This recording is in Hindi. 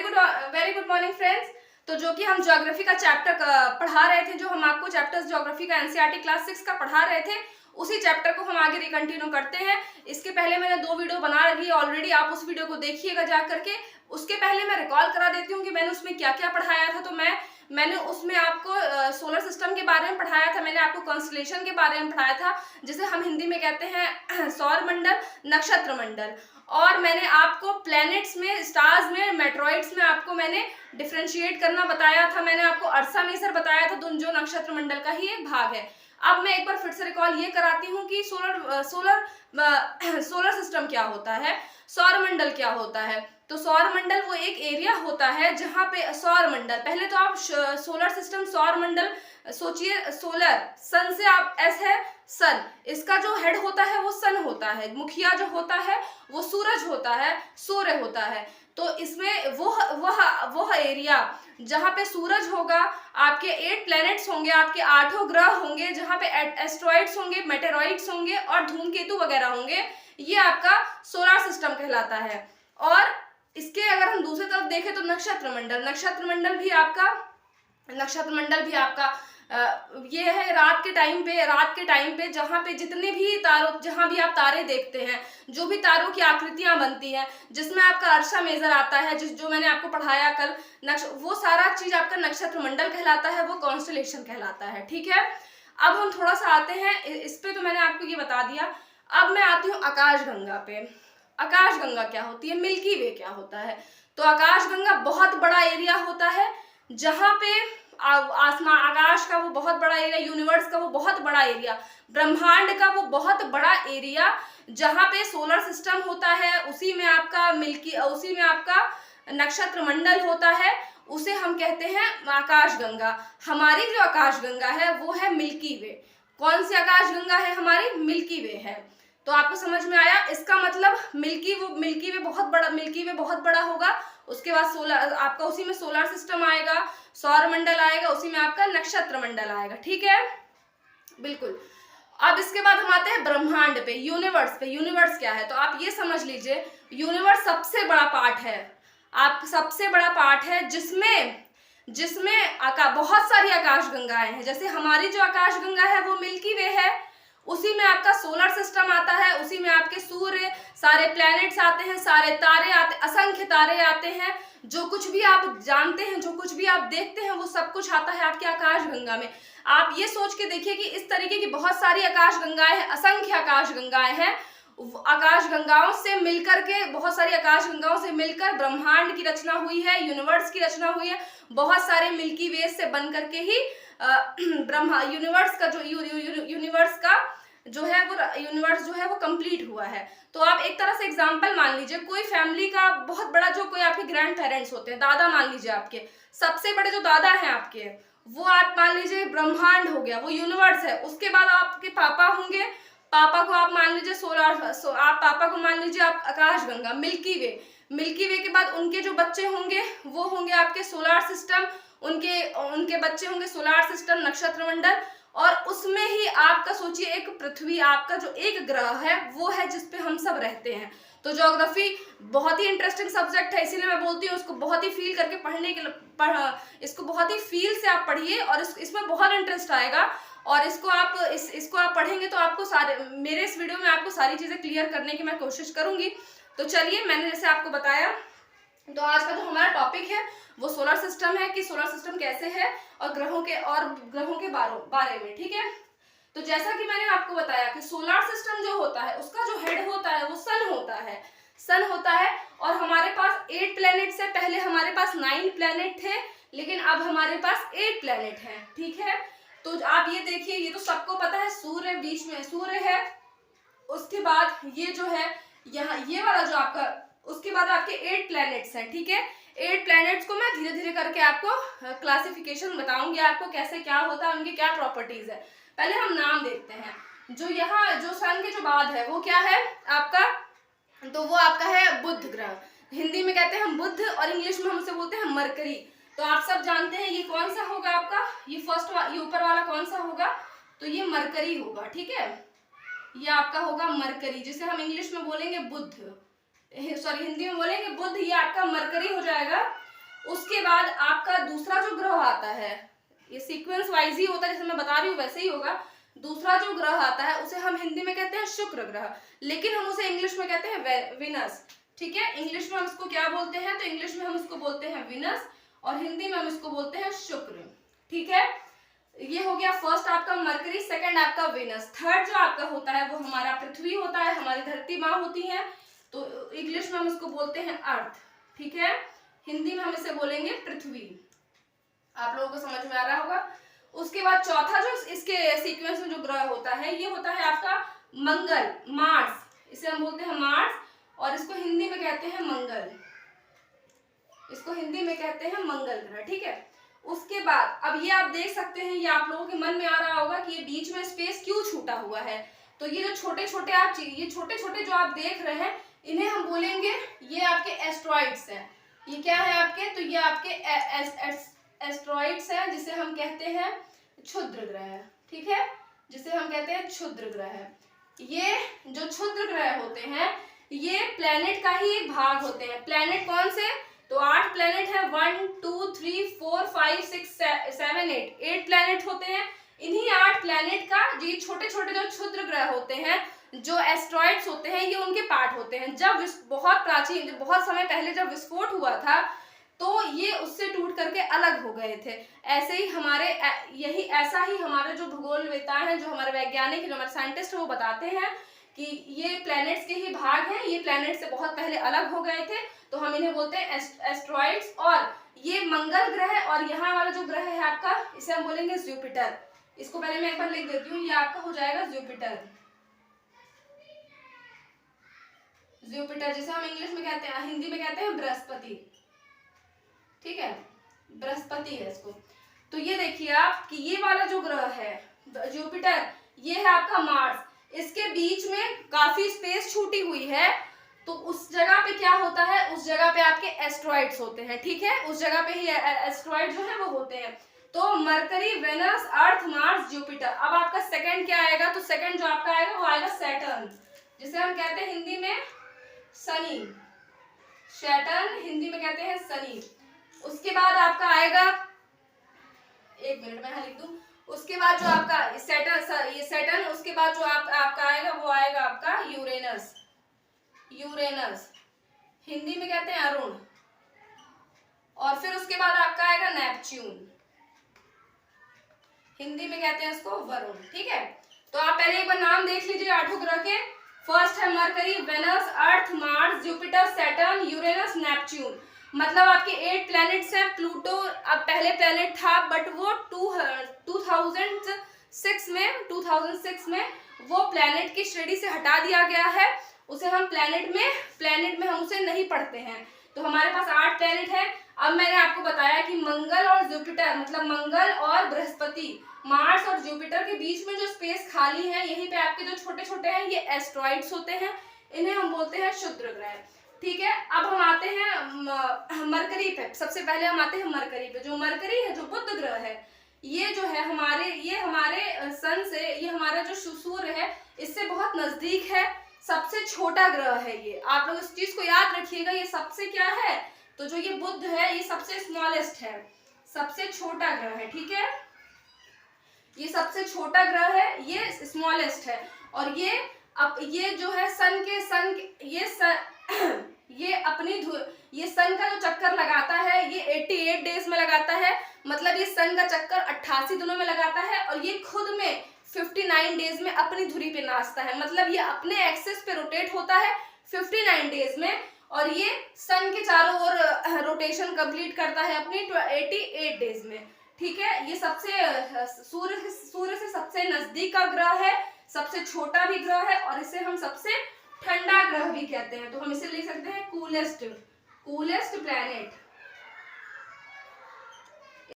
Very good morning friends. तो जो कि हम ज्योग्राफी का चैप्टर पढ़ा रहे थे, जो हम आपको चैप्टर्स ज्योग्राफी का एनसीईआरटी क्लास 6 का पढ़ा रहे थे, उसी चैप्टर को हम आगे रिकंटिन्यू करते हैं। इसके पहले मैंने 2 वीडियो बना रखी है ऑलरेडी, आप उस वीडियो को देखिएगा जा करके। उसके पहले मैं रिकॉल करा देती हूँ कि मैंने उसमें क्या क्या पढ़ाया था। तो मैंने उसमें आपको सोलर सिस्टम के बारे में पढ़ाया था, मैंने आपको कॉन्स्टलेशन के बारे में पढ़ाया था, जिसे हम हिंदी में कहते हैं सौर मंडल, नक्षत्र मंडल। और मैंने आपको प्लैनेट्स में, स्टार्स में, मेट्रॉइड्स में आपको मैंने डिफरेंशिएट करना बताया था। मैंने आपको अर्सा मेसर बताया था, जो नक्षत्र मंडल का ही एक भाग है। अब मैं एक बार फिर से रिकॉल ये कराती हूँ कि सोलर सिस्टम क्या होता है, सौर मंडल क्या होता है। तो सौर मंडल वो एक एरिया होता है जहाँ पे सौर मंडल, पहले तो आप सोलर सिस्टम, सौर मंडल सोचिए। सोलर, सन से आप, एस है सन, इसका जो हेड होता है वो सन होता है, मुखिया जो होता है वो सूरज होता है, सूर्य होता है। तो इसमें वह एरिया जहाँ पे सूरज होगा, आपके 8 प्लैनेट्स होंगे, आपके 8 ग्रह होंगे, जहाँ पे एस्ट्रॉइड्स होंगे, मेटेरॉइड्स होंगे और धूमकेतु वगैरह होंगे, ये आपका सोलर सिस्टम कहलाता है। और इसके अगर हम दूसरी तरफ देखें तो नक्षत्र मंडल भी आपका ये है रात के टाइम पे जहाँ पे जितने भी तारों, जहाँ भी आप तारे देखते हैं, जो भी तारों की आकृतियां बनती हैं, जिसमें आपका अर्शा मेजर आता है, जो मैंने आपको पढ़ाया कल, वो सारा चीज आपका नक्षत्र मंडल कहलाता है, वो कॉन्स्टलेशन कहलाता है। ठीक है, अब हम थोड़ा सा आते हैं इस पे, तो मैंने आपको ये बता दिया। अब मैं आती हूँ आकाशगंगा पे। आकाशगंगा क्या होती है, मिल्की वे क्या होता है। तो आकाशगंगा बहुत बड़ा एरिया होता है, जहाँ पे आसमान, आकाश का वो बहुत बड़ा एरिया, यूनिवर्स का वो बहुत बड़ा एरिया, ब्रह्मांड का वो बहुत बड़ा एरिया, जहाँ पे सोलर सिस्टम होता है, उसी में आपका नक्षत्र मंडल होता है, उसे हम कहते हैं आकाशगंगा। हमारी जो आकाशगंगा है वो है मिल्की वे। कौन सी आकाशगंगा है हमारी? मिल्की वे है। तो आपको समझ में आया, इसका मतलब मिल्की वे बहुत बड़ा होगा। उसके बाद सोलर, आपका उसी में सोलर सिस्टम आएगा, सौर मंडल आएगा, उसी में आपका नक्षत्र मंडल आएगा। ठीक है, बिल्कुल। अब इसके बाद हम आते हैं ब्रह्मांड पे, यूनिवर्स पे। यूनिवर्स क्या है, तो आप ये समझ लीजिए, यूनिवर्स सबसे बड़ा पार्ट है, जिसमें बहुत सारी आकाशगंगाएं हैं। जैसे हमारी जो आकाशगंगा है वो मिल्की वे है, उसी में आपका सोलर सिस्टम आता है, उसी में आपके सूर्य, सारे प्लैनेट्स आते हैं, सारे तारे आते, असंख्य तारे आते हैं। जो कुछ भी आप जानते हैं, जो कुछ भी आप देखते हैं, वो सब कुछ आता है आपकी आकाशगंगा में। आप ये सोच के देखिए कि इस तरीके की बहुत सारी आकाशगंगाएं हैं, असंख्य आकाशगंगाएं हैं। बहुत सारी आकाशगंगाओं से मिलकर ब्रह्मांड की रचना हुई है, यूनिवर्स की रचना हुई है। बहुत सारे मिल्की वेज से बन करके ही यूनिवर्स जो है वो कंप्लीट हुआ है। तो आप एक तरह से एग्जांपल मान लीजिए, कोई फैमिली का बहुत बड़ा, जो कोई आपके ग्रैंड पेरेंट्स होते हैं, दादा मान लीजिए, आपके सबसे बड़े जो दादा हैं आपके, वो आप मान लीजिए ब्रह्मांड हो गया, वो यूनिवर्स है। उसके बाद आपके पापा होंगे, पापा को आप मान लीजिए आप आकाशगंगा, मिल्की वे के बाद उनके जो बच्चे होंगे वो होंगे आपके सोलर सिस्टम, उनके बच्चे होंगे सोलर सिस्टम, नक्षत्र मंडल। और उसमें ही आपका सोचिए एक पृथ्वी, आपका जो एक ग्रह है वो है जिसपे हम सब रहते हैं। तो ज्योग्राफी बहुत ही इंटरेस्टिंग सब्जेक्ट है, इसीलिए मैं बोलती हूँ इसको बहुत ही फील करके पढ़ने के लिए, इसको बहुत ही फील से आप पढ़िए और इसमें बहुत इंटरेस्ट आएगा। और इसको आप पढ़ेंगे तो आपको मेरे इस वीडियो में आपको सारी चीजें क्लियर करने की मैं कोशिश करूंगी। तो चलिए, मैंने जैसे आपको बताया, तो आज का जो हमारा टॉपिक है वो सोलर सिस्टम है, कि सोलर सिस्टम कैसे है, और ग्रहों के बारे में। ठीक है, तो जैसा कि मैंने आपको बताया कि सोलर सिस्टम जो होता है, उसका जो हेड होता है वो सन होता है। और हमारे पास 8 प्लैनेट्स है। पहले हमारे पास 9 प्लैनेट थे, लेकिन अब हमारे पास 8 प्लैनेट है। ठीक है, तो आप ये देखिए, ये तो सबको पता है, सूर्य बीच में सूर्य है। उसके बाद ये जो है यहाँ, ये वाला जो आपका, उसके बाद आपके 8 प्लैनेट्स हैं। ठीक है, 8 प्लैनेट्स को मैं धीरे धीरे करके आपको क्लासिफिकेशन बताऊंगी, आपको कैसे क्या होता है, उनकी क्या प्रॉपर्टीज है। पहले हम नाम देखते हैं। जो सन के जो बाद है वो क्या है आपका, तो वो आपका है बुध ग्रह। हिंदी में कहते हैं हम बुध, और इंग्लिश में हम उसे बोलते हैं मरकरी। तो आप सब जानते हैं ये कौन सा होगा आपका, ये ऊपर वाला कौन सा होगा, तो ये मरकरी होगा। ठीक है, ये आपका होगा मरकरी, जिसे हम इंग्लिश में बोलेंगे बुध, हिंदी में बोलेंगे बुध, ये आपका मरकरी हो जाएगा। उसके बाद आपका दूसरा जो ग्रह आता है, ये सीक्वेंस वाइज ही होता है, जैसे मैं बता रही हूँ वैसे ही होगा। दूसरा जो ग्रह आता है उसे हम हिंदी में कहते हैं शुक्र ग्रह, लेकिन हम उसे इंग्लिश में कहते हैं विनस। ठीक है, इंग्लिश में हम इसको क्या बोलते हैं, तो इंग्लिश में हम इसको बोलते हैं विनस और हिंदी में हम इसको बोलते हैं शुक्र। ठीक है, ये हो गया फर्स्ट आपका मरकरी, सेकंड आपका विनस। थर्ड जो आपका होता है वो हमारा पृथ्वी होता है, हमारी धरती माँ होती है, तो इंग्लिश में हम इसको बोलते हैं अर्थ। ठीक है, हिंदी में हम इसे बोलेंगे पृथ्वी। आप लोगों को समझ में आ रहा होगा। उसके बाद चौथा जो इसके सीक्वेंस में जो ग्रह होता है ये होता है आपका मंगल, मार्स, इसे हम बोलते हैं मार्स और इसको हिंदी में कहते हैं मंगल, इसको हिंदी में कहते हैं मंगल ग्रह। ठीक है, उसके बाद अब ये आप देख सकते हैं, ये आप लोगों के मन में आ रहा होगा कि ये बीच में स्पेस क्यों छूटा हुआ है। तो ये जो छोटे छोटे जो आप देख रहे हैं इन्हें हम बोलेंगे, ये आपके एस्ट्रॉइड्स हैं। ये क्या है आपके, तो ये आपके एस्ट्रॉइड्स हैं जिसे हम कहते हैं क्षुद्र ग्रह। ठीक है, जिसे हम कहते हैं क्षुद्र ग्रह। ये जो क्षुद्र ग्रह होते हैं ये प्लेनेट का ही एक भाग होते हैं। प्लेनेट कौन से, तो 8 प्लेनेट है, 1 2 3 4 5 6 7 8 प्लेनेट होते हैं। इन्हीं 8 प्लेनेट का जो छोटे छोटे जो क्षुद्र ग्रह होते हैं, जो एस्ट्रॉइड्स होते हैं, ये उनके पार्ट होते हैं। जब बहुत प्राचीन, बहुत समय पहले जब विस्फोट हुआ था तो ये उससे टूट करके अलग हो गए थे। ऐसे ही ऐसा ही हमारे जो भूगोलवेत्ता हैं, जो हमारे वैज्ञानिक, जो हमारे साइंटिस्ट वो बताते हैं कि ये प्लैनेट्स के ही भाग हैं, ये प्लैनेट से बहुत पहले अलग हो गए थे, तो हम इन्हें बोलते हैं एस्ट्रॉइड्स। और ये मंगल ग्रह और यहाँ वाला जो ग्रह है आपका, इसे हम बोलेंगे जुपिटर। इसको पहले मैं एक बार लिख देती हूँ, ये आपका हो जाएगा जुपिटर। जुपिटर जिसे हम इंग्लिश में कहते हैं, हिंदी में कहते हैं बृहस्पति। ठीक है, बृहस्पति है इसको। तो ये देखिए आप कि ये वाला जो ग्रह है जुपिटर, ये है आपका मार्स। इसके बीच में काफी स्पेस छूटी हुई है, तो उस जगह पे क्या होता है, उस जगह पे आपके एस्ट्रॉइड्स होते हैं। ठीक है, उस जगह पे ही एस्ट्रॉइड जो है वो होते हैं। तो mercury, Venus, Earth, Mars, Jupiter. अब आपका सेकंड क्या आएगा, तो सेकंड जो आपका आएगा वो आएगा सैटर्न, जिसे हम कहते हैं हिंदी में शनि। सैटर्न हिंदी में कहते हैं शनि। उसके बाद आपका आएगा, एक मिनट में लिख दूं, उसके बाद जो आपका सैटर्न, उसके बाद जो आपका आएगा वो आएगा आपका यूरेनस। यूरेनस हिंदी में कहते हैं अरुण। और फिर उसके बाद आपका आएगा नेपच्यून, हिंदी में कहते हैं उसको वरुण। ठीक है, तो आप पहले एक बार नाम देख लीजिए 8 ग्रह के। फर्स्ट है Mercury, Venus, Earth, Mars, Jupiter, Saturn, Uranus, Neptune. मतलब आपके 8 प्लैनेट्स हैं। प्लूटो अब पहले प्लैनेट था, बट वो 2006 में वो प्लैनेट की श्रेणी से हटा दिया गया है। उसे हम प्लैनेट में हम उसे नहीं पढ़ते हैं। तो हमारे पास 8 प्लैनेट है। अब मैंने आपको बताया कि मंगल और जुपिटर, मतलब मंगल और बृहस्पति, मार्स और जुपिटर के बीच में जो स्पेस खाली है, यहीं पे आपके जो छोटे छोटे हैं ये एस्ट्रॉइड्स होते हैं, इन्हें हम बोलते हैं क्षुद्र ग्रह। ठीक है, अब हम आते हैं मरकरी पे। सबसे पहले हम आते हैं मरकरी पे। जो मरकरी है, जो बुध ग्रह है, ये जो है हमारे सन से, ये हमारा जो सूर्य है इससे बहुत नजदीक है। सबसे छोटा ग्रह है ये। आप लोग इस चीज को याद रखिएगा, ये सबसे क्या है, तो जो ये बुध है ये सबसे स्मॉलेस्ट है, सबसे छोटा ग्रह है। ठीक है, ये सबसे छोटा ग्रह है, ये स्मॉलेस्ट है। और ये जो है ये सन का जो चक्कर लगाता है ये 88 डेज में लगाता है। मतलब ये सन का चक्कर 88 दिनों में लगाता है और ये खुद में 59 डेज में अपनी धुरी पे नाचता है। मतलब ये अपने एक्सिस पे रोटेट होता है 59 डेज में, और ये सन के चारों ओर रोटेशन कंप्लीट करता है अपनी 88 डेज में। ठीक है, ये सबसे सूर्य से सबसे नजदीक का ग्रह है, सबसे छोटा भी ग्रह है, और इसे हम सबसे ठंडा ग्रह भी कहते हैं। तो हम इसे लिख सकते हैं कूलेस्ट प्लैनेट।